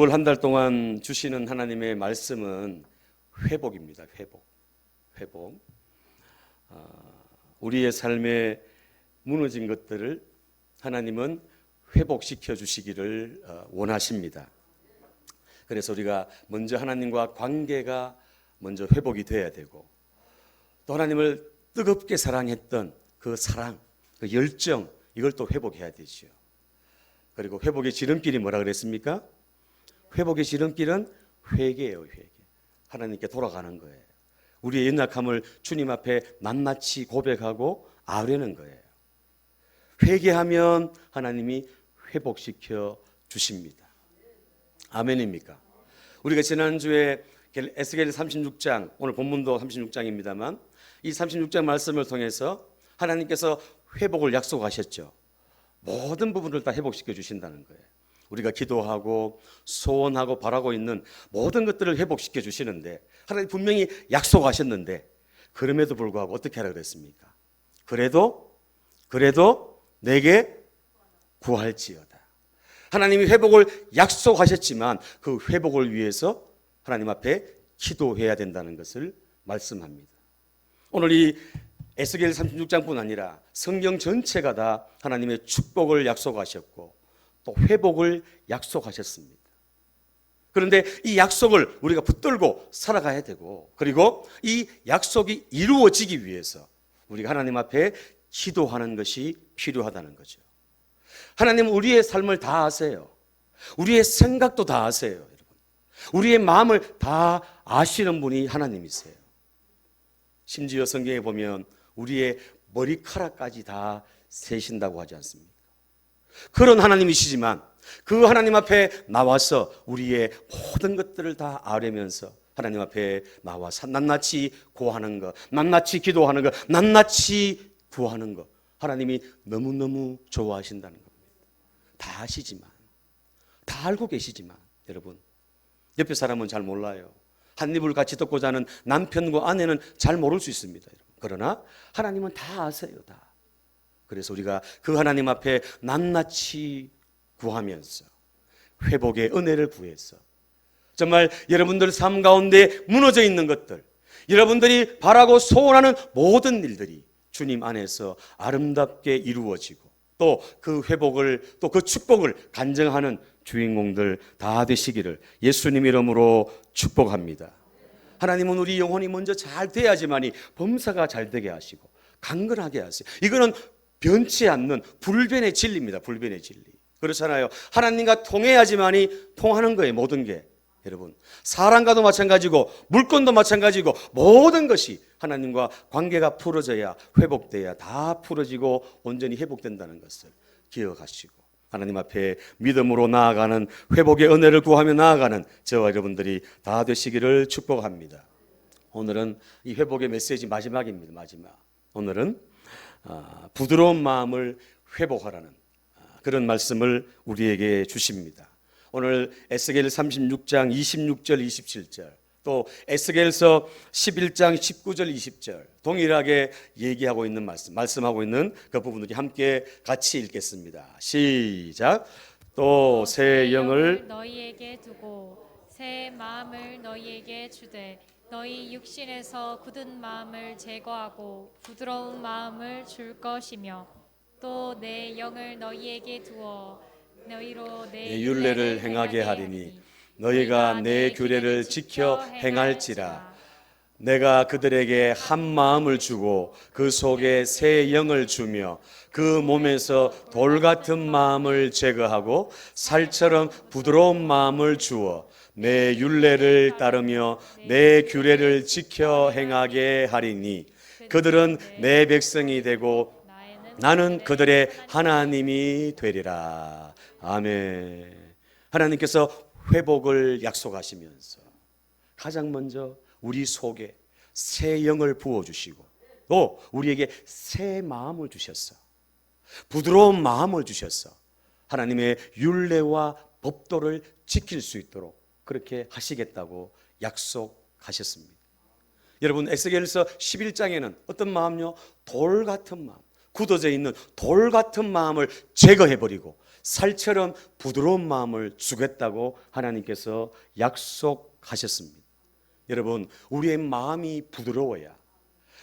9월 한 달 동안 주시는 하나님의 말씀은 회복입니다. 회복. 우리의 삶에 무너진 것들을 하나님은 회복시켜 주시기를 원하십니다. 그래서 우리가 먼저 하나님과 관계가 먼저 회복이 돼야 되고, 또 하나님을 뜨겁게 사랑했던 그 사랑, 그 열정, 이걸 또 회복해야 되죠. 그리고 회복의 지름길이 뭐라 그랬습니까? 회복의 지름길은 회개예요. 회개. 하나님께 돌아가는 거예요. 우리의 연약함을 주님 앞에 낱낱이 고백하고 아뢰는 거예요. 회개하면 하나님이 회복시켜 주십니다. 아멘입니까? 우리가 지난주에 에스겔 36장, 오늘 본문도 36장입니다만 이 36장 말씀을 통해서 하나님께서 회복을 약속하셨죠. 모든 부분을 다 회복시켜 주신다는 거예요. 우리가 기도하고 소원하고 바라고 있는 모든 것들을 회복시켜 주시는데, 하나님 분명히 약속하셨는데 그럼에도 불구하고 어떻게 하라 그랬습니까? 그래도 내게 구할지어다. 하나님이 회복을 약속하셨지만 그 회복을 위해서 하나님 앞에 기도해야 된다는 것을 말씀합니다. 오늘 이 에스겔 36장뿐 아니라 성경 전체가 다 하나님의 축복을 약속하셨고 또 회복을 약속하셨습니다. 그런데 이 약속을 우리가 붙들고 살아가야 되고, 그리고 이 약속이 이루어지기 위해서 우리가 하나님 앞에 기도하는 것이 필요하다는 거죠. 하나님은 우리의 삶을 다 아세요. 우리의 생각도 다 아세요, 여러분. 우리의 마음을 다 아시는 분이 하나님이세요. 심지어 성경에 보면 우리의 머리카락까지 다 세신다고 하지 않습니까? 그런 하나님이시지만 그 하나님 앞에 나와서 우리의 모든 것들을 다 아뢰면서 하나님 앞에 나와서 낱낱이 고하는 것, 낱낱이 기도하는 것, 낱낱이 구하는 것, 하나님이 너무너무 좋아하신다는 겁니다. 다 아시지만, 다 알고 계시지만, 여러분, 옆에 사람은 잘 몰라요. 한 입을 같이 듣고 자는 남편과 아내는 잘 모를 수 있습니다, 여러분. 그러나 하나님은 다 아세요, 다. 그래서 우리가 그 하나님 앞에 낱낱이 구하면서 회복의 은혜를 구해서 정말 여러분들 삶 가운데 무너져 있는 것들, 여러분들이 바라고 소원하는 모든 일들이 주님 안에서 아름답게 이루어지고 또 그 회복을, 또 그 축복을 간증하는 주인공들 다 되시기를 예수님 이름으로 축복합니다. 하나님은 우리 영혼이 먼저 잘 돼야지만이 범사가 잘 되게 하시고 강건하게 하세요. 이거는 변치 않는 불변의 진리입니다. 불변의 진리. 그렇잖아요. 하나님과 통해야지만이 통하는 거예요. 모든 게. 여러분, 사람과도 마찬가지고 물건도 마찬가지고 모든 것이 하나님과 관계가 풀어져야, 회복돼야 다 풀어지고 온전히 회복된다는 것을 기억하시고 하나님 앞에 믿음으로 나아가는, 회복의 은혜를 구하며 나아가는 저와 여러분들이 다 되시기를 축복합니다. 오늘은 이 회복의 메시지 마지막입니다. 마지막. 오늘은 부드러운 마음을 회복하라는 그런 말씀을 우리에게 주십니다. 오늘 에스겔 36장 26절 27절, 또 에스겔서 11장 19절 20절 동일하게 얘기하고 있는 말씀하고 있는 그 부분들이 함께 같이 읽겠습니다. 시작. 또 새 영을 너희에게 두고 새 마음을 너희에게 주되 너희 육신에서 굳은 마음을 제거하고 부드러운 마음을 줄 것이며 또 내 영을 너희에게 두어 너희로 내 율례를 행하게 하리니 너희가 내 규례를 지켜 행할지라. 내가 그들에게 한 마음을 주고 그 속에 새 영을 주며 그 몸에서 돌 같은 마음을 제거하고 살처럼 부드러운 마음을 주어 내 율례를 따르며 내 규례를 지켜 행하게 하리니 그들은 내 백성이 되고 나는 그들의 하나님이 되리라. 아멘. 하나님께서 회복을 약속하시면서 가장 먼저 우리 속에 새 영을 부어주시고 또 우리에게 새 마음을 주셨어. 부드러운 마음을 주셨어. 하나님의 율례와 법도를 지킬 수 있도록 그렇게 하시겠다고 약속하셨습니다. 여러분, 에스겔서 11장에는 어떤 마음요? 돌 같은 마음, 굳어져 있는 돌 같은 마음을 제거해버리고 살처럼 부드러운 마음을 주겠다고 하나님께서 약속하셨습니다. 여러분, 우리의 마음이 부드러워야,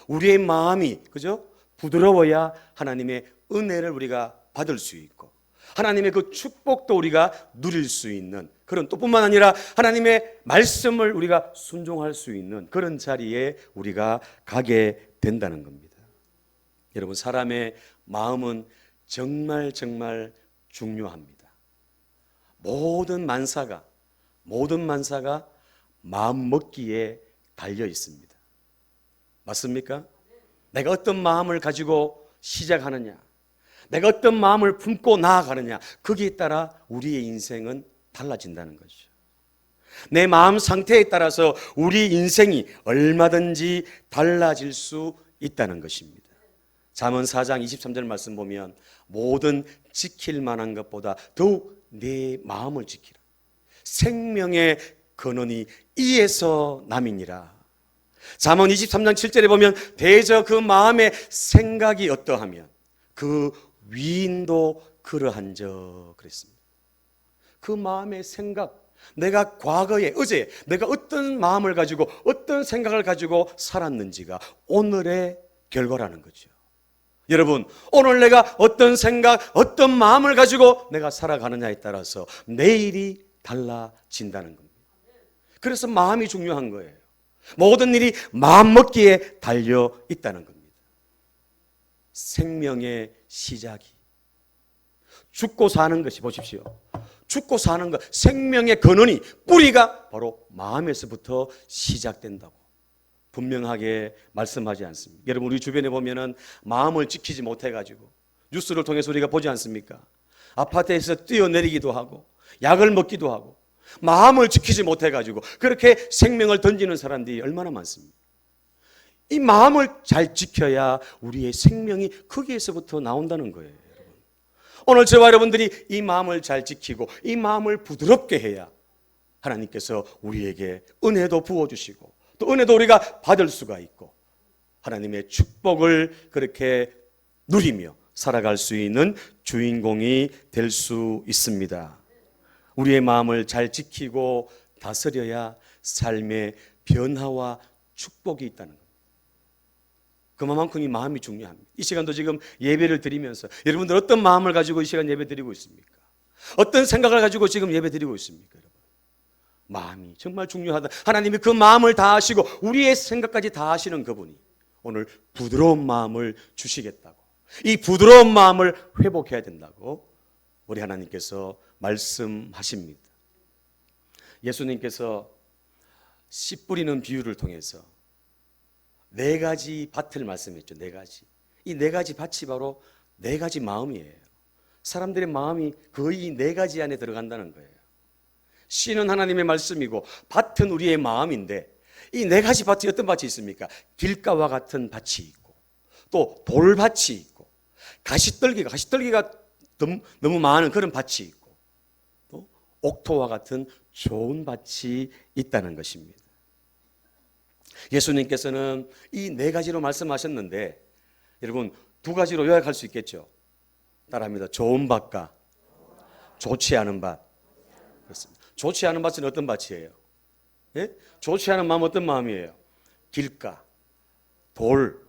우리의 마음이 그죠? 부드러워야 하나님의 은혜를 우리가 받을 수 있고 하나님의 그 축복도 우리가 누릴 수 있는 그런, 또 뿐만 아니라 하나님의 말씀을 우리가 순종할 수 있는 그런 자리에 우리가 가게 된다는 겁니다. 여러분, 사람의 마음은 정말 정말 중요합니다. 모든 만사가 마음 먹기에 달려 있습니다. 맞습니까? 내가 어떤 마음을 가지고 시작하느냐, 내가 어떤 마음을 품고 나아가느냐, 거기에 따라 우리의 인생은 달라진다는 거죠. 내 마음 상태에 따라서 우리 인생이 얼마든지 달라질 수 있다는 것입니다. 잠언 4장 23절 말씀 보면 모든 지킬 만한 것보다 더욱 내 마음을 지키라. 생명의 근원이 이에서 남이니라. 잠언 23장 7절에 보면 대저 그 마음의 생각이 어떠하면 그 위인도 그러한저 그랬습니다. 그 마음의 생각, 내가 과거에 어제 내가 어떤 마음을 가지고 어떤 생각을 가지고 살았는지가 오늘의 결과라는 거죠. 여러분, 오늘 내가 어떤 생각, 어떤 마음을 가지고 내가 살아가느냐에 따라서 내일이 달라진다는 겁니다. 그래서 마음이 중요한 거예요. 모든 일이 마음 먹기에 달려 있다는 겁니다. 생명의 시작이, 죽고 사는 것이, 보십시오, 죽고 사는 것, 생명의 근원이, 뿌리가 바로 마음에서부터 시작된다고 분명하게 말씀하지 않습니까? 여러분, 우리 주변에 보면은 마음을 지키지 못해가지고 뉴스를 통해서 우리가 보지 않습니까? 아파트에서 뛰어내리기도 하고 약을 먹기도 하고 마음을 지키지 못해가지고 그렇게 생명을 던지는 사람들이 얼마나 많습니까? 이 마음을 잘 지켜야 우리의 생명이 거기에서부터 나온다는 거예요. 여러분, 오늘 저와 여러분들이 이 마음을 잘 지키고 이 마음을 부드럽게 해야 하나님께서 우리에게 은혜도 부어주시고 또 은혜도 우리가 받을 수가 있고 하나님의 축복을 그렇게 누리며 살아갈 수 있는 주인공이 될 수 있습니다. 우리의 마음을 잘 지키고 다스려야 삶의 변화와 축복이 있다는 겁니다. 그만큼 이 마음이 중요합니다. 이 시간도 지금 예배를 드리면서 여러분들 어떤 마음을 가지고 이 시간 예배 드리고 있습니까? 어떤 생각을 가지고 지금 예배 드리고 있습니까? 여러분, 마음이 정말 중요하다. 하나님이 그 마음을 다 아시고 우리의 생각까지 다 아시는 그분이 오늘 부드러운 마음을 주시겠다고, 이 부드러운 마음을 회복해야 된다고 우리 하나님께서 말씀하십니다. 예수님께서 씨 뿌리는 비유를 통해서 네 가지 밭을 말씀했죠. 네 가지. 이 네 가지 밭이 바로 네 가지 마음이에요. 사람들의 마음이 거의 네 가지 안에 들어간다는 거예요. 씨는 하나님의 말씀이고 밭은 우리의 마음인데 이 네 가지 밭이 어떤 밭이 있습니까? 길가와 같은 밭이 있고 또 돌밭이 있고 가시떨기가 너무 많은 그런 밭이 있고 또 옥토와 같은 좋은 밭이 있다는 것입니다. 예수님께서는 이 네 가지로 말씀하셨는데 여러분, 두 가지로 요약할 수 있겠죠. 따라합니다. 좋은 밭과 좋지 않은 밭. 그렇습니다. 좋지 않은 밭은 어떤 밭이에요? 예? 좋지 않은 마음 어떤 마음이에요? 길가, 돌,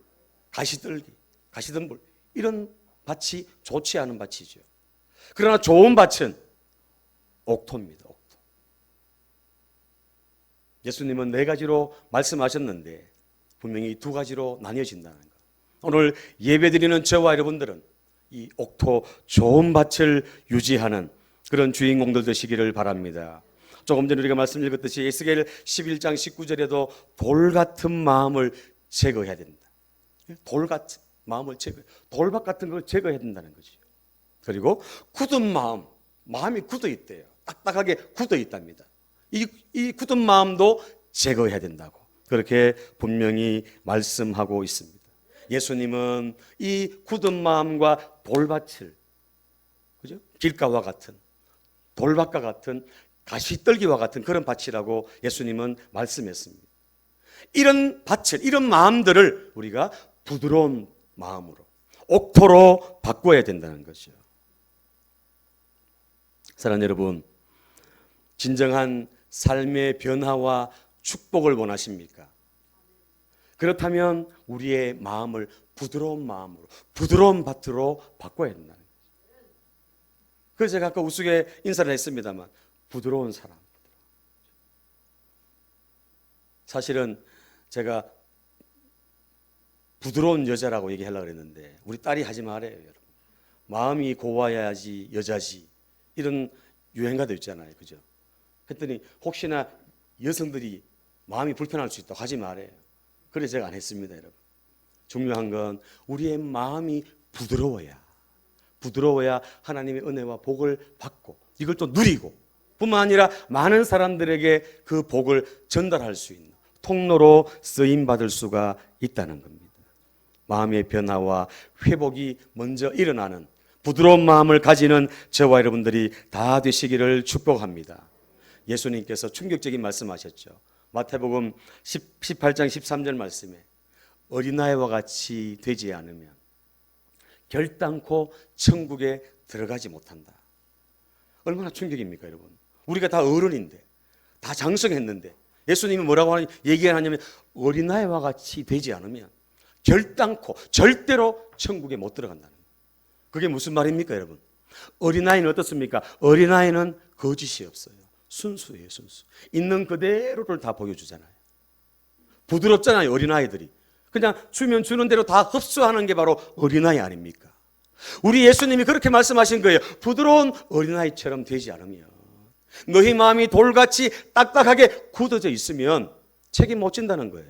가시덤불 이런 밭이 좋지 않은 밭이죠. 그러나 좋은 밭은 옥토입니다. 옥토. 예수님은 네 가지로 말씀하셨는데 분명히 두 가지로 나뉘어진다는 것. 오늘 예배드리는 저와 여러분들은 이 옥토 좋은 밭을 유지하는 그런 주인공들 되시기를 바랍니다. 조금 전에 우리가 말씀 읽었듯이 에스겔 11장 19절에도 돌 같은 마음을 제거해야 된다. 돌 같은 마음을 돌밭 같은 걸 제거해야 된다는 거죠. 그리고 굳은 마음이 굳어 있대요. 딱딱하게 굳어 있답니다. 이 굳은 마음도 제거해야 된다고 그렇게 분명히 말씀하고 있습니다. 예수님은 이 굳은 마음과 돌밭을, 그죠? 길가와 같은 돌밭과 같은 가시떨기와 같은 그런 밭이라고 예수님은 말씀했습니다. 이런 밭을, 이런 마음들을 우리가 부드러운 마음으로, 옥토로 바꿔야 된다는 것이요. 사랑하는 여러분, 진정한 삶의 변화와 축복을 원하십니까? 그렇다면 우리의 마음을 부드러운 마음으로, 부드러운 밭으로 바꿔야 된다는 거죠. 그래서 제가 아까 우스개 인사를 했습니다만, 부드러운 사람. 사실은 제가 부드러운 여자라고 얘기하려고 그랬는데 우리 딸이 하지 말아요, 여러분. 마음이 고와야지 여자지, 이런 유행가도 있잖아요, 그죠? 했더니 혹시나 여성들이 마음이 불편할 수 있다고 하지 말아요. 그래서 제가 안 했습니다, 여러분. 중요한 건 우리의 마음이 부드러워야 하나님의 은혜와 복을 받고 이걸 또 누리고 뿐만 아니라 많은 사람들에게 그 복을 전달할 수 있는 통로로 쓰임받을 수가 있다는 겁니다. 마음의 변화와 회복이 먼저 일어나는 부드러운 마음을 가지는 저와 여러분들이 다 되시기를 축복합니다. 예수님께서 충격적인 말씀하셨죠. 마태복음 18장 13절 말씀에 어린아이와 같이 되지 않으면 결단코 천국에 들어가지 못한다. 얼마나 충격입니까, 여러분? 우리가 다 어른인데, 다 장성했는데 예수님이 뭐라고 얘기하냐면 어린아이와 같이 되지 않으면 결단코 절대로 천국에 못 들어간다는 거예요. 그게 무슨 말입니까, 여러분? 어린아이는 어떻습니까? 어린아이는 거짓이 없어요. 순수예요, 순수. 있는 그대로를 다 보여주잖아요. 부드럽잖아요, 어린아이들이. 그냥 주면 주는 대로 다 흡수하는 게 바로 어린아이 아닙니까? 우리 예수님이 그렇게 말씀하신 거예요. 부드러운 어린아이처럼 되지 않으면, 너희 마음이 돌같이 딱딱하게 굳어져 있으면 책임 못 진다는 거예요.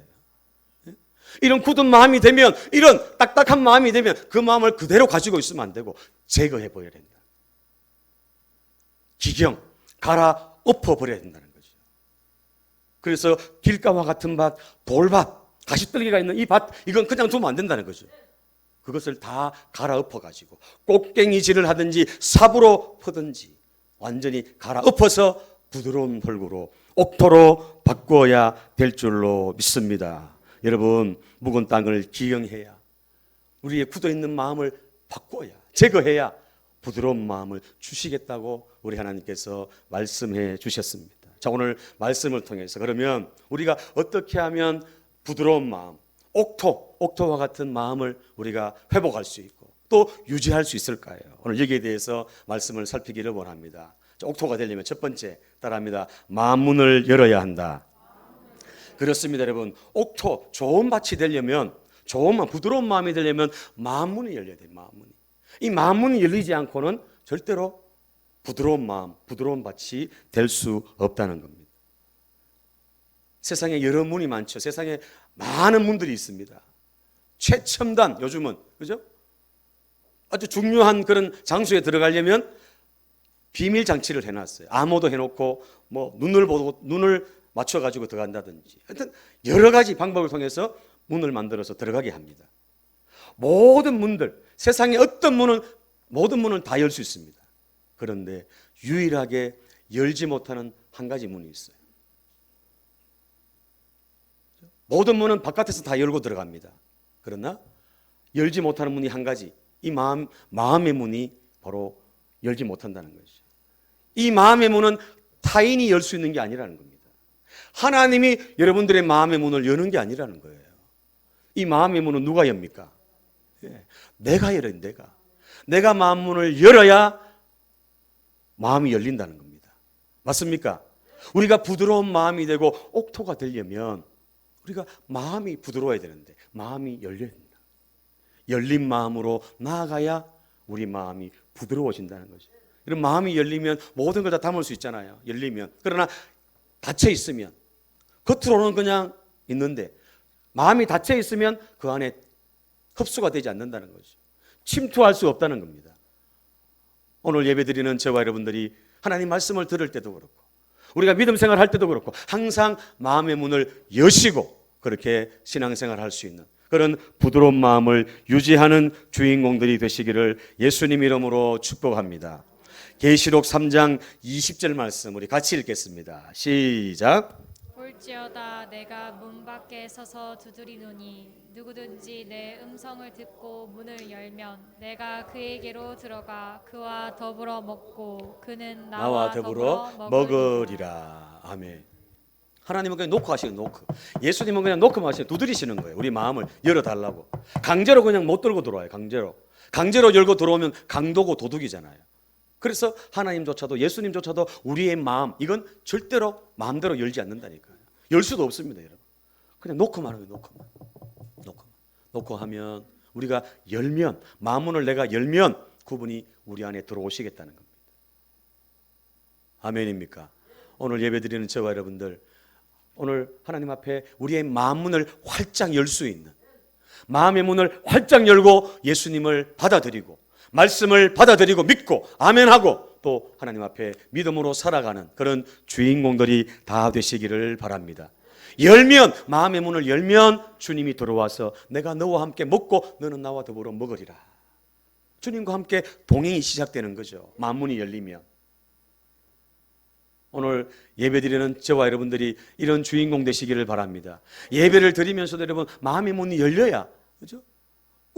이런 굳은 마음이 되면, 이런 딱딱한 마음이 되면 그 마음을 그대로 가지고 있으면 안 되고 제거해 버려야 된다. 기경, 갈아 엎어버려야 된다는 거죠. 그래서 길가와 같은 밭, 돌밭, 가시떨기가 있는 이 밭, 이건 그냥 두면 안 된다는 거죠. 그것을 다 갈아엎어가지고 꽃갱이질을 하든지 삽으로 퍼든지 완전히 갈아엎어서 부드러운 흙으로 옥토로 바꾸어야 될 줄로 믿습니다. 여러분, 묵은 땅을 기경해야, 우리의 굳어있는 마음을 바꿔야, 제거해야 부드러운 마음을 주시겠다고 우리 하나님께서 말씀해 주셨습니다. 자, 오늘 말씀을 통해서 그러면 우리가 어떻게 하면 부드러운 마음, 옥토와 같은 마음을 우리가 회복할 수 있고 또 유지할 수 있을까요? 오늘 여기에 대해서 말씀을 살피기를 원합니다. 자, 옥토가 되려면 첫 번째 따라합니다. 마음문을 열어야 한다. 그렇습니다, 여러분. 옥토, 좋은 밭이 되려면, 좋은 마음, 부드러운 마음이 되려면 마음문이 열려야 돼요. 마음문이. 이 마음문이 열리지 않고는 절대로 부드러운 마음, 부드러운 밭이 될 수 없다는 겁니다. 세상에 여러 문이 많죠. 세상에 많은 문들이 있습니다. 최첨단, 요즘은, 그죠? 아주 중요한 그런 장소에 들어가려면 비밀 장치를 해놨어요. 암호도 해놓고, 뭐, 눈을 맞춰가지고 들어간다든지. 하여튼, 여러 가지 방법을 통해서 문을 만들어서 들어가게 합니다. 모든 문들, 세상의 어떤 문은, 모든 문을 다 열 수 있습니다. 그런데 유일하게 열지 못하는 한 가지 문이 있어요. 모든 문은 바깥에서 다 열고 들어갑니다. 그러나 열지 못하는 문이 한 가지, 이 마음의 문이 바로 열지 못한다는 것이죠. 이 마음의 문은 타인이 열 수 있는 게 아니라는 겁니다. 하나님이 여러분들의 마음의 문을 여는 게 아니라는 거예요. 이 마음의 문은 누가 엽니까? 내가 열어요, 내가 마음 문을 열어야 마음이 열린다는 겁니다. 맞습니까? 우리가 부드러운 마음이 되고 옥토가 되려면 우리가 마음이 부드러워야 되는데 마음이 열려야 된다. 열린 마음으로 나아가야 우리 마음이 부드러워진다는 거죠. 이런 마음이 열리면 모든 걸 다 담을 수 있잖아요. 열리면. 그러나 닫혀 있으면, 겉으로는 그냥 있는데 마음이 닫혀 있으면 그 안에 흡수가 되지 않는다는 거죠. 침투할 수 없다는 겁니다. 오늘 예배드리는 저와 여러분들이 하나님 말씀을 들을 때도 그렇고 우리가 믿음 생활할 때도 그렇고 항상 마음의 문을 여시고 그렇게 신앙생활을 할 수 있는 그런 부드러운 마음을 유지하는 주인공들이 되시기를 예수님 이름으로 축복합니다. 계시록 3장 20절 말씀 우리 같이 읽겠습니다. 시작. 볼지어다 내가 문 밖에 서서 두드리노니 누구든지 내 음성을 듣고 문을 열면 내가 그에게로 들어가 그와 더불어 먹고 그는 나와 더불어 먹으리라. 아멘. 하나님은 그냥 놓고 하시는 노크. 예수님은 그냥 놓고 하시는 두드리시는 거예요. 우리 마음을 열어달라고. 강제로 그냥 못 들고 들어와요. 강제로 열고 들어오면 강도고 도둑이잖아요. 그래서 하나님조차도 예수님조차도 우리의 마음 이건 절대로 마음대로 열지 않는다니까요. 열 수도 없습니다, 여러분. 그냥 놓고만 하면 놓고 하면 우리가 열면 마음문을 내가 열면 그분이 우리 안에 들어오시겠다는 겁니다. 아멘입니까? 오늘 예배드리는 저와 여러분들 오늘 하나님 앞에 우리의 마음문을 활짝 열 수 있는 마음의 문을 활짝 열고 예수님을 받아들이고 말씀을 받아들이고 믿고 아멘하고 또 하나님 앞에 믿음으로 살아가는 그런 주인공들이 다 되시기를 바랍니다. 열면 마음의 문을 열면 주님이 들어와서 내가 너와 함께 먹고 너는 나와 더불어 먹으리라. 주님과 함께 동행이 시작되는 거죠. 마음문이 열리면. 오늘 예배드리는 저와 여러분들이 이런 주인공 되시기를 바랍니다. 예배를 드리면서도 여러분 마음의 문이 열려야 그죠?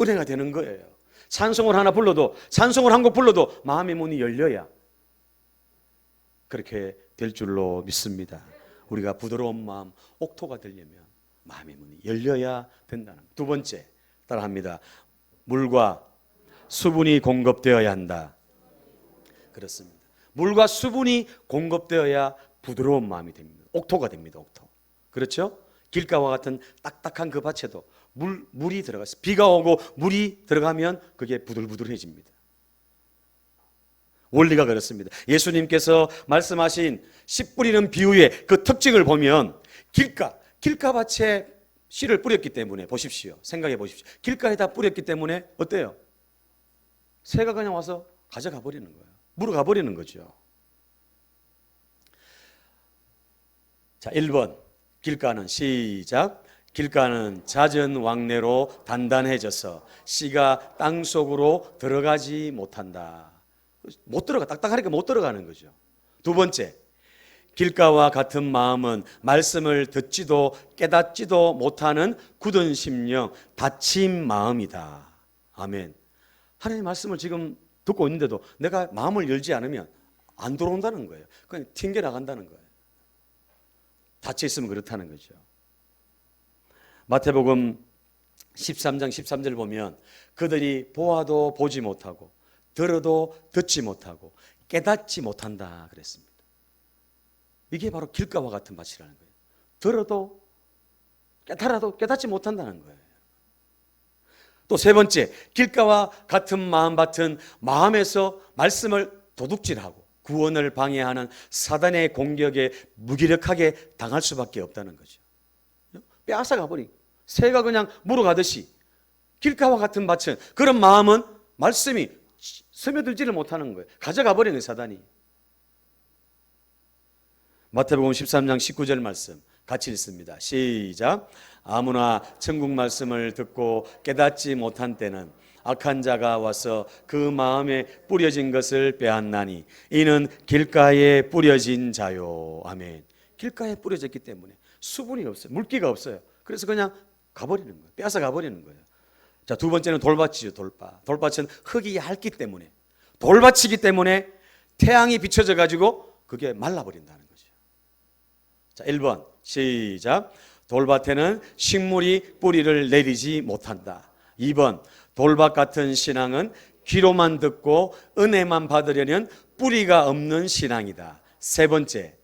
은혜가 되는 거예요. 찬송을 하나 불러도 찬송을 한 곡 불러도 마음의 문이 열려야 그렇게 될 줄로 믿습니다. 우리가 부드러운 마음 옥토가 되려면 마음의 문이 열려야 된다는 것. 두 번째 따라합니다. 물과 수분이 공급되어야 한다. 그렇습니다. 물과 수분이 공급되어야 부드러운 마음이 됩니다. 옥토가 됩니다. 옥토. 그렇죠? 길가와 같은 딱딱한 그 밭에도 물이 들어가서 비가 오고 물이 들어가면 그게 부들부들해집니다. 원리가 그렇습니다. 예수님께서 말씀하신 씨 뿌리는 비유의 그 특징을 보면 길가밭에 씨를 뿌렸기 때문에 보십시오. 생각해 보십시오. 길가에다 뿌렸기 때문에 어때요? 새가 그냥 와서 가져가 버리는 거예요. 물어가 버리는 거죠. 자, 1번 길가는 시작. 길가는 잦은 왕래로 단단해져서 씨가 땅 속으로 들어가지 못한다. 못 들어가, 딱딱하니까 못 들어가는 거죠. 두 번째, 길가와 같은 마음은 말씀을 듣지도 깨닫지도 못하는 굳은 심령, 닫힌 마음이다. 아멘. 하나님의 말씀을 지금 듣고 있는데도 내가 마음을 열지 않으면 안 들어온다는 거예요. 그냥 튕겨 나간다는 거예요. 닫혀 있으면 그렇다는 거죠. 마태복음 13장 13절 보면 그들이 보아도 보지 못하고 들어도 듣지 못하고 깨닫지 못한다 그랬습니다. 이게 바로 길가와 같은 밭이라는 거예요. 들어도 깨달아도 깨닫지 못한다는 거예요. 또 세 번째, 길가와 같은 마음밭은 마음에서 말씀을 도둑질하고 구원을 방해하는 사단의 공격에 무기력하게 당할 수밖에 없다는 거죠. 빼앗아가 버리. 새가 그냥 물어가듯이 길가와 같은 밭은 그런 마음은 말씀이 스며들지를 못하는 거예요. 가져가 버리는 사단이. 마태복음 13장 19절 말씀 같이 읽습니다. 시작. 아무나 천국 말씀을 듣고 깨닫지 못한 때는 악한 자가 와서 그 마음에 뿌려진 것을 빼앗나니 이는 길가에 뿌려진 자요. 아멘. 길가에 뿌려졌기 때문에 수분이 없어요. 물기가 없어요. 그래서 그냥 가버리는 거예요. 빼앗아 가버리는 거예요. 자, 두 번째는 돌밭이죠. 돌밭은 흙이 얇기 때문에 돌밭이기 때문에 태양이 비춰져 가지고 그게 말라버린다는 거죠. 자, 1번 시작. 돌밭에는 식물이 뿌리를 내리지 못한다. 2번 돌밭 같은 신앙은 귀로만 듣고 은혜만 받으려는 뿌리가 없는 신앙이다. 세 번째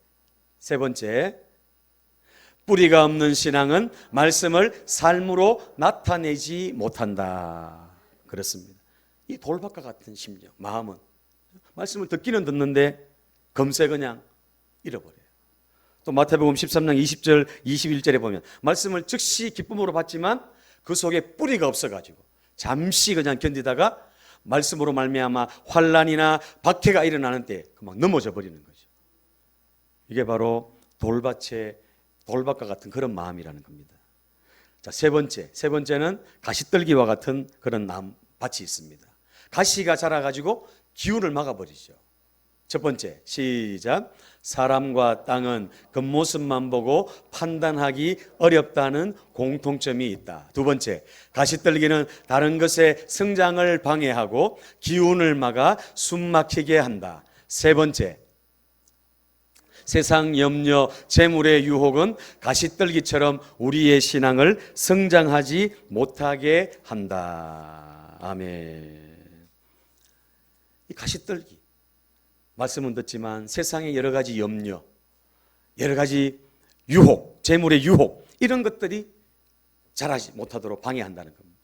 뿌리가 없는 신앙은 말씀을 삶으로 나타내지 못한다. 그렇습니다. 이 돌밭과 같은 심령, 마음은 말씀을 듣기는 듣는데 금세 그냥 잃어버려요. 또 마태복음 13장 20절 21절에 보면 말씀을 즉시 기쁨으로 받지만 그 속에 뿌리가 없어가지고 잠시 그냥 견디다가 말씀으로 말미암아 환난이나 박해가 일어나는 때 막 넘어져 버리는 거죠. 이게 바로 돌밭과 같은 그런 마음이라는 겁니다. 자, 세 번째는 가시떨기와 같은 그런 밭이 있습니다. 가시가 자라가지고 기운을 막아버리죠. 첫 번째, 시작. 사람과 땅은 겉모습만 보고 판단하기 어렵다는 공통점이 있다. 두 번째, 가시떨기는 다른 것의 성장을 방해하고 기운을 막아 숨막히게 한다. 세 번째, 세상 염려, 재물의 유혹은 가시떨기처럼 우리의 신앙을 성장하지 못하게 한다. 아멘. 이 가시떨기, 말씀은 듣지만 세상의 여러 가지 염려, 여러 가지 유혹, 재물의 유혹, 이런 것들이 자라지 못하도록 방해한다는 겁니다.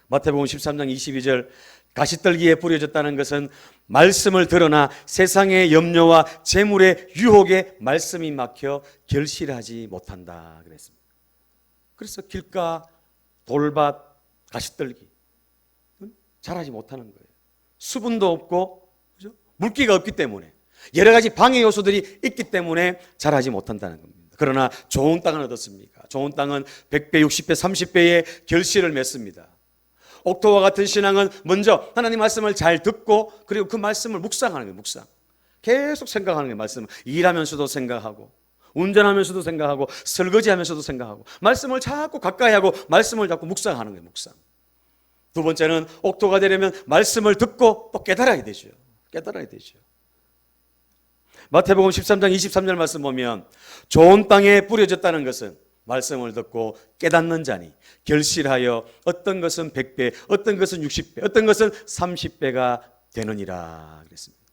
마태복음 13장 22절, 가시떨기에 뿌려졌다는 것은 말씀을 들으나 세상의 염려와 재물의 유혹에 말씀이 막혀 결실하지 못한다 그랬습니다. 그래서 길가, 돌밭, 가시떨기 자라지 못하는 거예요. 수분도 없고, 그죠? 물기가 없기 때문에, 여러 가지 방해 요소들이 있기 때문에 자라지 못한다는 겁니다. 그러나 좋은 땅은 어떻습니까? 좋은 땅은 100배, 60배, 30배의 결실을 맺습니다. 옥토와 같은 신앙은 먼저 하나님 말씀을 잘 듣고, 그리고 그 말씀을 묵상하는 거예요. 묵상. 계속 생각하는 거예요. 말씀을. 일하면서도 생각하고, 운전하면서도 생각하고, 설거지하면서도 생각하고, 말씀을 자꾸 가까이 하고 말씀을 자꾸 묵상하는 거예요. 묵상. 두 번째는 옥토가 되려면 말씀을 듣고 또 깨달아야 되죠. 깨달아야 되죠. 마태복음 13장 23절 말씀 보면, 좋은 땅에 뿌려졌다는 것은 말씀을 듣고 깨닫는 자니 결실하여 어떤 것은 100배, 어떤 것은 60배, 어떤 것은 30배가 되느니라 그랬습니다.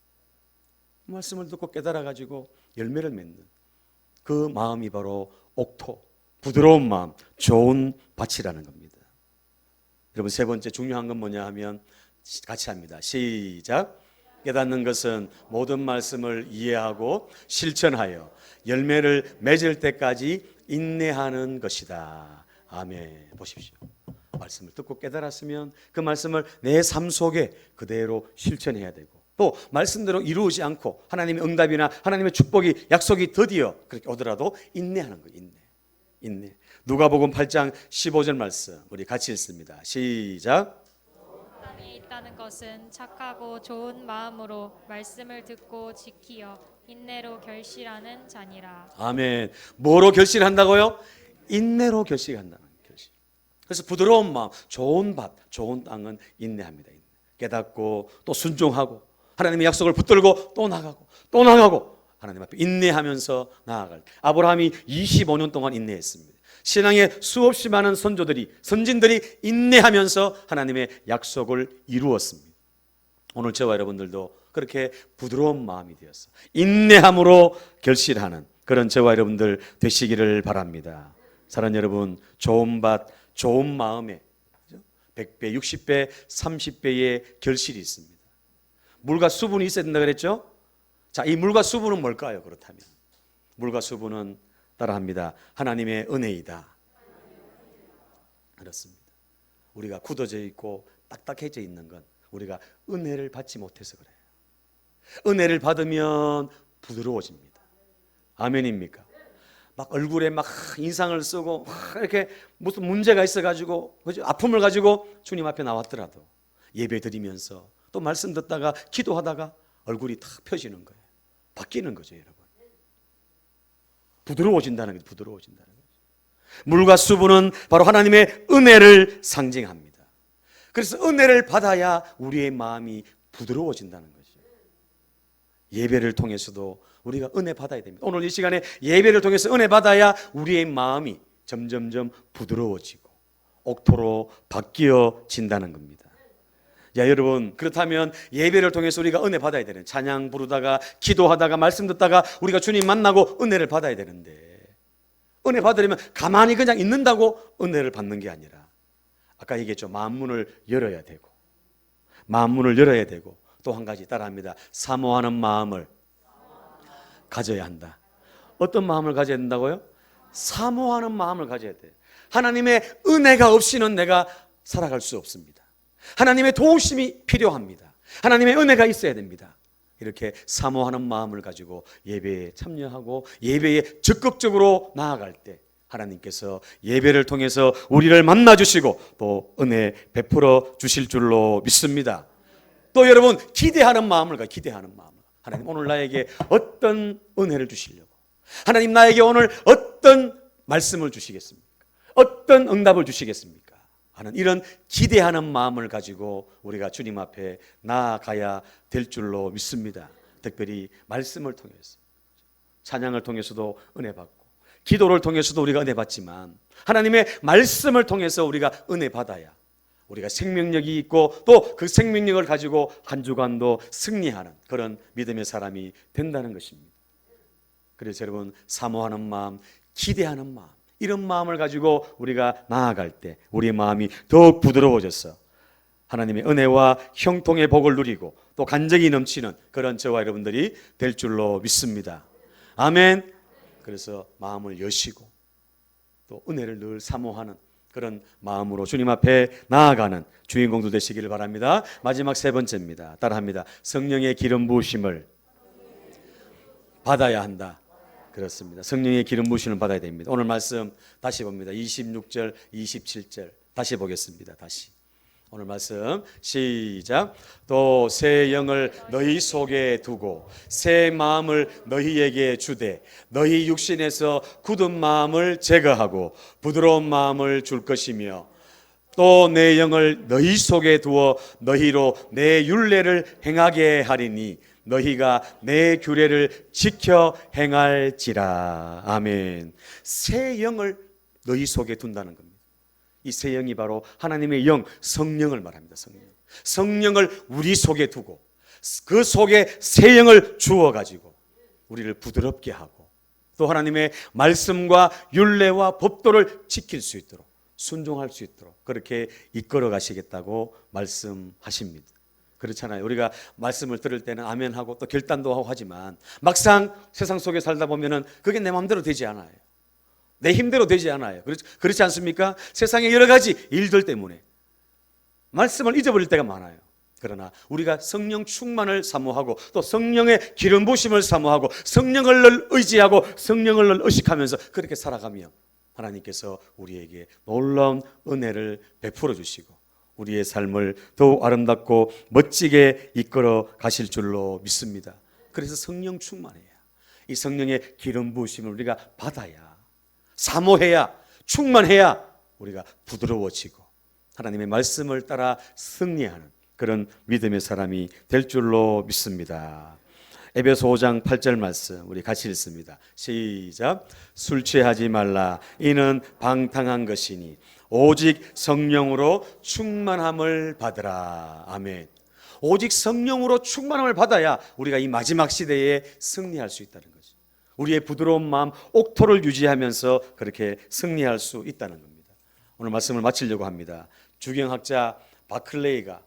말씀을 듣고 깨달아가지고 열매를 맺는 그 마음이 바로 옥토, 부드러운 마음, 좋은 밭이라는 겁니다. 여러분, 세 번째 중요한 건 뭐냐 하면 같이 합니다. 시작. 깨닫는 것은 모든 말씀을 이해하고 실천하여 열매를 맺을 때까지 인내하는 것이다. 아멘. 보십시오. 말씀을 듣고 깨달았으면 그 말씀을 내 삶 속에 그대로 실천해야 되고, 또 말씀대로 이루어지지 않고 하나님의 응답이나 하나님의 축복이, 약속이 드디어 그렇게 오더라도 인내하는 거예요. 인내. 누가복음 8장 15절 말씀 우리 같이 읽습니다. 시작. 땅에 있다는 것은 착하고 좋은 마음으로 말씀을 듣고 지키어 인내로 결실하는 자니라. 아멘. 뭐로 결실한다고요? 인내로 결실한다는 결실. 그래서 부드러운 마음, 좋은 밭, 좋은 땅은 인내합니다. 인내. 깨닫고 또 순종하고 하나님의 약속을 붙들고 또 나가고 또 나가고 하나님 앞에 인내하면서 나아갈 때, 아브라함이 25년 동안 인내했습니다. 신앙의 수없이 많은 선진들이 인내하면서 하나님의 약속을 이루었습니다. 오늘 저와 여러분들도 그렇게 부드러운 마음이 되어서 인내함으로 결실하는 그런 저와 여러분들 되시기를 바랍니다. 사랑하는 여러분, 좋은 밭, 좋은 마음에 100배, 60배, 30배의 결실이 있습니다. 물과 수분이 있어야 된다 그랬죠? 자, 이 물과 수분은 뭘까요? 그렇다면 물과 수분은 따라합니다. 하나님의 은혜이다. 그렇습니다. 우리가 굳어져 있고 딱딱해져 있는 건 우리가 은혜를 받지 못해서 그래요. 은혜를 받으면 부드러워집니다. 아멘입니까? 막 얼굴에 막 인상을 쓰고 막 이렇게 무슨 문제가 있어가지고, 그죠? 아픔을 가지고 주님 앞에 나왔더라도 예배 드리면서 또 말씀 듣다가 기도하다가 얼굴이 탁 펴지는 거예요. 바뀌는 거죠, 여러분. 부드러워진다는 거죠. 부드러워진다는 거죠. 물과 수분은 바로 하나님의 은혜를 상징합니다. 그래서 은혜를 받아야 우리의 마음이 부드러워진다는 거죠. 예배를 통해서도 우리가 은혜 받아야 됩니다. 오늘 이 시간에 예배를 통해서 은혜 받아야 우리의 마음이 점점점 부드러워지고 옥토로 바뀌어진다는 겁니다. 야, 여러분, 그렇다면 예배를 통해서 우리가 은혜 받아야 되는, 찬양 부르다가 기도하다가 말씀 듣다가 우리가 주님 만나고 은혜를 받아야 되는데, 은혜 받으려면 가만히 그냥 있는다고 은혜를 받는 게 아니라, 아까 얘기했죠. 마음문을 열어야 되고, 마음문을 열어야 되고, 또 한 가지 따라합니다. 사모하는 마음을 가져야 한다. 어떤 마음을 가져야 된다고요? 사모하는 마음을 가져야 돼요. 하나님의 은혜가 없이는 내가 살아갈 수 없습니다. 하나님의 도우심이 필요합니다. 하나님의 은혜가 있어야 됩니다. 이렇게 사모하는 마음을 가지고 예배에 참여하고 예배에 적극적으로 나아갈 때 하나님께서 예배를 통해서 우리를 만나주시고 또 은혜 베풀어 주실 줄로 믿습니다. 또 여러분 기대하는 마음을 기대하는 마음을. 하나님 오늘 나에게 어떤 은혜를 주시려고, 하나님 나에게 오늘 어떤 말씀을 주시겠습니까? 어떤 응답을 주시겠습니까? 하는 이런 기대하는 마음을 가지고 우리가 주님 앞에 나아가야 될 줄로 믿습니다. 특별히 말씀을 통해서, 찬양을 통해서도 은혜 받고, 기도를 통해서도 우리가 은혜 받지만 하나님의 말씀을 통해서 우리가 은혜 받아야 우리가 생명력이 있고 또 그 생명력을 가지고 한 주간도 승리하는 그런 믿음의 사람이 된다는 것입니다. 그래서 여러분 사모하는 마음, 기대하는 마음, 이런 마음을 가지고 우리가 나아갈 때 우리의 마음이 더욱 부드러워져서 하나님의 은혜와 형통의 복을 누리고 또 간증이 넘치는 그런 저와 여러분들이 될 줄로 믿습니다. 아멘. 그래서 마음을 여시고 또 은혜를 늘 사모하는 그런 마음으로 주님 앞에 나아가는 주인공도 되시기를 바랍니다. 마지막 세 번째입니다. 따라합니다. 성령의 기름 부으심을 받아야 한다. 그렇습니다. 성령의 기름 부으심을 받아야 됩니다. 오늘 말씀 다시 봅니다. 26절, 27절 다시 보겠습니다. 다시. 오늘 말씀 시작. 또 새 영을 너희 속에 두고 새 마음을 너희에게 주되 너희 육신에서 굳은 마음을 제거하고 부드러운 마음을 줄 것이며 또 내 영을 너희 속에 두어 너희로 내 율례를 행하게 하리니 너희가 내 규례를 지켜 행할지라. 아멘. 새 영을 너희 속에 둔다는 겁니다. 이 새 영이 바로 하나님의 영, 성령을 말합니다. 성령을 우리 속에 두고 그 속에 새 영을 주어가지고 우리를 부드럽게 하고 또 하나님의 말씀과 율례와 법도를 지킬 수 있도록 순종할 수 있도록 그렇게 이끌어 가시겠다고 말씀하십니다. 그렇잖아요. 우리가 말씀을 들을 때는 아멘하고 또 결단도 하고 하지만 막상 세상 속에 살다 보면은 그게 내 마음대로 되지 않아요. 내 힘대로 되지 않아요. 그렇지 않습니까? 세상의 여러 가지 일들 때문에 말씀을 잊어버릴 때가 많아요. 그러나 우리가 성령 충만을 사모하고 또 성령의 기름 부으심을 사모하고 성령을 늘 의지하고 성령을 늘 의식하면서 그렇게 살아가며 하나님께서 우리에게 놀라운 은혜를 베풀어 주시고 우리의 삶을 더욱 아름답고 멋지게 이끌어 가실 줄로 믿습니다. 그래서 성령 충만해야, 이 성령의 기름 부으심을 우리가 받아야, 사모해야, 충만해야 우리가 부드러워지고 하나님의 말씀을 따라 승리하는 그런 믿음의 사람이 될 줄로 믿습니다. 에베소 5장 8절 말씀 우리 같이 읽습니다. 시작. 술 취하지 말라. 이는 방탕한 것이니 오직 성령으로 충만함을 받으라. 아멘. 오직 성령으로 충만함을 받아야 우리가 이 마지막 시대에 승리할 수 있다는 거죠. 우리의 부드러운 마음, 옥토를 유지하면서 그렇게 승리할 수 있다는 겁니다. 오늘 말씀을 마치려고 합니다. 주경학자 바클레이가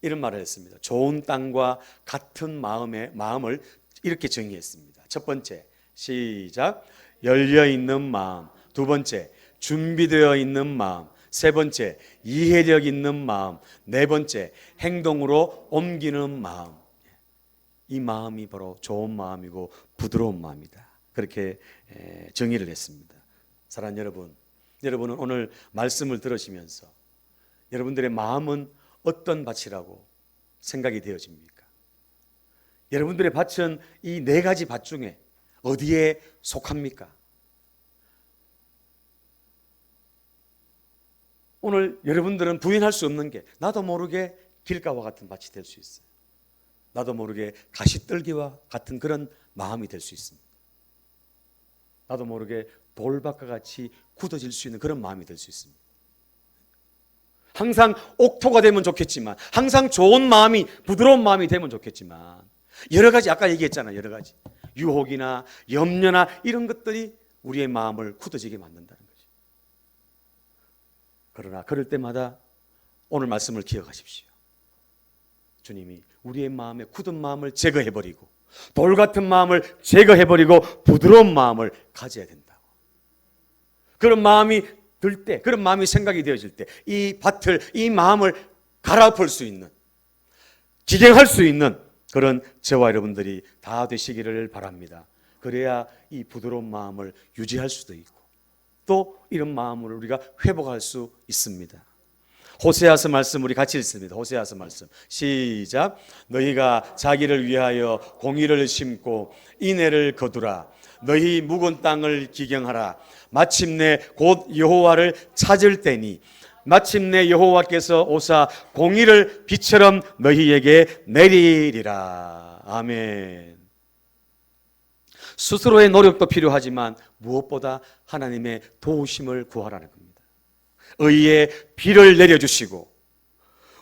이런 말을 했습니다. 좋은 땅과 같은 마음을 이렇게 정의했습니다. 첫 번째, 시작. 열려있는 마음. 두 번째, 준비되어 있는 마음. 세 번째, 이해력 있는 마음. 네 번째, 행동으로 옮기는 마음. 이 마음이 바로 좋은 마음이고 부드러운 마음이다. 그렇게 정의를 했습니다. 사랑하는 여러분, 여러분은 오늘 말씀을 들으시면서 여러분들의 마음은 어떤 밭이라고 생각이 되어집니까? 여러분들의 밭은 이 네 가지 밭 중에 어디에 속합니까? 오늘 여러분들은 부인할 수 없는 게 나도 모르게 길가와 같은 밭이 될 수 있어요. 나도 모르게 가시떨기와 같은 그런 마음이 될 수 있습니다. 나도 모르게 돌밭과 같이 굳어질 수 있는 그런 마음이 될 수 있습니다. 항상 옥토가 되면 좋겠지만 항상 좋은 마음이 부드러운 마음이 되면 좋겠지만 여러 가지 아까 얘기했잖아요. 여러 가지 유혹이나 염려나 이런 것들이 우리의 마음을 굳어지게 만든다는 거죠. 그러나 그럴 때마다 오늘 말씀을 기억하십시오. 주님이 우리의 마음에 굳은 마음을 제거해버리고 돌 같은 마음을 제거해버리고 부드러운 마음을 가져야 된다고. 그런 마음이 들 때, 그런 마음이 생각이 되어질 때 이 밭을, 이 마음을 갈아엎을 수 있는, 기경할 수 있는 그런 저와 여러분들이 다 되시기를 바랍니다. 그래야 이 부드러운 마음을 유지할 수도 있고 또 이런 마음을 우리가 회복할 수 있습니다. 호세아서 말씀 우리 같이 읽습니다. 호세아서 말씀 시작. 너희가 자기를 위하여 공의를 심고 인애를 거두라. 너희 묵은 땅을 기경하라. 마침내 곧 여호와를 찾을 때니 마침내 여호와께서 오사 공의를 비처럼 너희에게 내리리라. 아멘. 스스로의 노력도 필요하지만 무엇보다 하나님의 도우심을 구하라는 겁니다. 의의 비를 내려주시고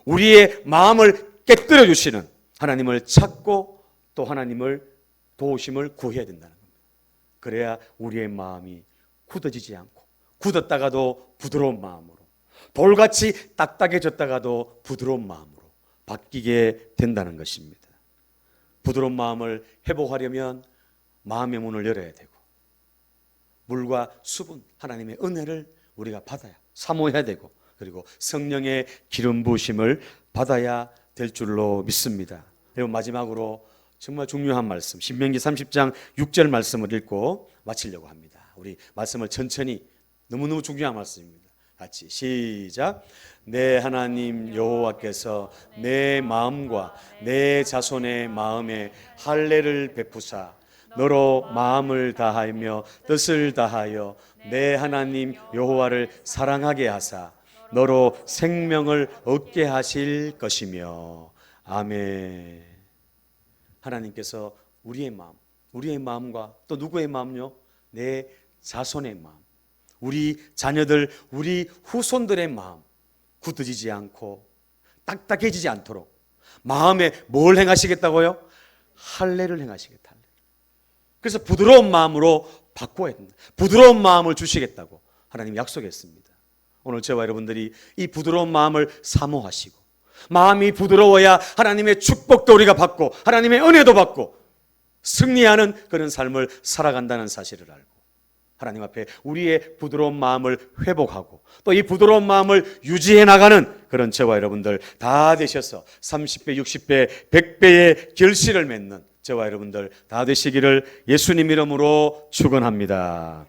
우리의 마음을 깨뜨려 주시는 하나님을 찾고 또 하나님을 도우심을 구해야 된다는 겁니다. 그래야 우리의 마음이 굳어지지 않고 굳었다가도 부드러운 마음으로 돌같이 딱딱해졌다가도 부드러운 마음으로 바뀌게 된다는 것입니다. 부드러운 마음을 회복하려면 마음의 문을 열어야 되고 물과 수분 하나님의 은혜를 우리가 받아야 사모해야 되고 그리고 성령의 기름 부으심을 받아야 될 줄로 믿습니다. 그리고 마지막으로 정말 중요한 말씀 신명기 30장 6절 말씀을 읽고 마치려고 합니다. 우리 말씀을 천천히 너무너무 중요한 말씀입니다. 같이 시작. 내 하나님 여호와께서 내 마음과 내 자손의 마음에 할례를 베푸사 너로 마음을 다하며 뜻을 다하여 내 하나님 여호와를 사랑하게 하사 너로 생명을 얻게 하실 것이며 아멘. 하나님께서 우리의 마음과 또 누구의 마음요? 내 자손의 마음, 우리 자녀들, 우리 후손들의 마음 굳어지지 않고 딱딱해지지 않도록 마음에 뭘 행하시겠다고요? 할례를 행하시겠다. 그래서 부드러운 마음으로 바꿔야 된다. 부드러운 마음을 주시겠다고 하나님이 약속했습니다. 오늘 저와 여러분들이 이 부드러운 마음을 사모하시고 마음이 부드러워야 하나님의 축복도 우리가 받고 하나님의 은혜도 받고 승리하는 그런 삶을 살아간다는 사실을 알고 하나님 앞에 우리의 부드러운 마음을 회복하고 또 이 부드러운 마음을 유지해 나가는 그런 저와 여러분들 다 되셔서 30배, 60배, 100배의 결실을 맺는 저와 여러분들 다 되시기를 예수님 이름으로 축원합니다.